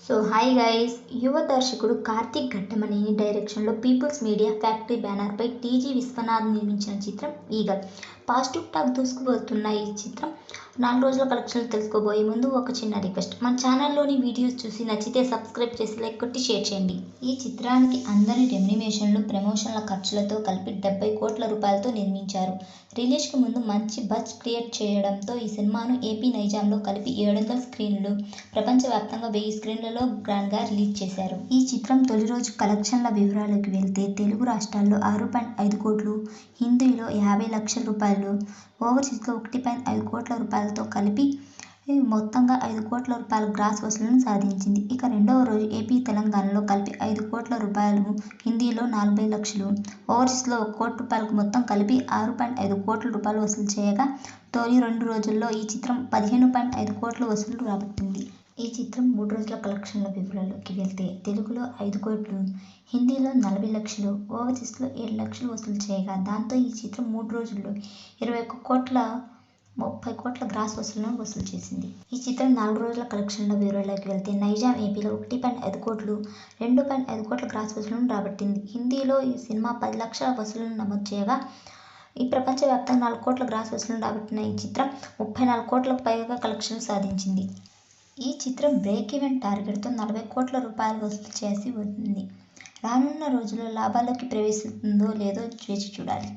Hi guys, యువ దర్శకుడు కార్తీక్ ఘట్టమనేని డైరెక్షన్లో పీపుల్స్ మీడియా ఫ్యాక్టరీ బ్యానర్పై టీజీ విశ్వనాథ్ నిర్మించిన చిత్రం ఈగల్. పాజిటివ్ టాక్ దూసుకుపోతున్న ఈ చిత్రం 4 రోజుల కలెక్షన్లు తెలుసుకోబోయే ముందు ఒక చిన్న రిక్వెస్ట్. మన ఛానల్లోని వీడియోస్ చూసి నచ్చితే సబ్స్క్రైబ్ చేసి లైక్ కొట్టి షేర్ చేయండి. ఈ చిత్రానికి అందరి రెమ్యునరేషన్లు, ప్రమోషన్ల ఖర్చులతో కలిపి 70 కోట్ల రూపాయలతో నిర్మించారు. రిలీజ్కి ముందు మంచి బజ్ క్రియేట్ చేయడంతో ఈ సినిమాను ఏపీ, నైజాంలో కలిపి 700 స్క్రీన్లు, ప్రపంచవ్యాప్తంగా 1000 స్క్రీన్లలో గ్రాండ్గా రిలీజ్ చేశారు. ఈ చిత్రం తొలి రోజు కలెక్షన్ల వివరాలకు వెళ్తే తెలుగు రాష్ట్రాల్లో 6.5 కోట్లు, హిందీలో 50 లక్షల రూపాయలు, ఓవర్సీస్లో 1.5 కోట్ల రూపాయలతో కలిపి మొత్తంగా 5 కోట్ల రూపాయల గ్రాస్ వసూళ్లను సాధించింది. ఇక రెండవ రోజు ఏపీ, తెలంగాణలో కలిపి 5 కోట్ల రూపాయలు, హిందీలో 40 లక్షలు, ఓవర్సీస్లో 1 కోటి రూపాయలకు మొత్తం కలిపి 6.5 కోట్ల రూపాయలు వసూలు చేయగా తొలి 2 రోజుల్లో ఈ చిత్రం 15.5 కోట్ల వసూళ్లు రాబట్టింది. ఈ చిత్రం 3 రోజుల కలెక్షన్ల వివరాల్లోకి వెళ్తే తెలుగులో 5 కోట్లు, హిందీలో 40 లక్షలు, ఓవర్సీస్లో 7 లక్షలు వసూలు చేయగా దాంతో ఈ చిత్రం 3 రోజుల్లో 21 కోట్ల 30 కోట్ల గ్రాస్ వసూళ్లను వసూలు చేసింది. ఈ చిత్రం 4 రోజుల కలెక్షన్ల వివరాల్లోకి వెళ్తే నైజాం, ఏపీలో 1.5 కోట్లు, 2.5 కోట్ల గ్రాస్ వసూళ్లను రాబట్టింది. హిందీలో ఈ సినిమా 10 లక్షల వసూళ్లను నమోదు చేయగా ఈ ప్రపంచవ్యాప్తంగా 4 కోట్ల గ్రాస్ వసూళ్లను రాబట్టిన ఈ చిత్రం 34 కోట్లకు పైగా కలెక్షన్లు సాధించింది. ఈ చిత్రం బ్రేక్ ఈవెన్ టార్గెట్తో 40 కోట్ల రూపాయలు వసూలు చేసి ఉంది. రానున్న రోజుల్లో లాభాల్లోకి ప్రవేశిస్తుందో లేదో వేచి చూడాలి.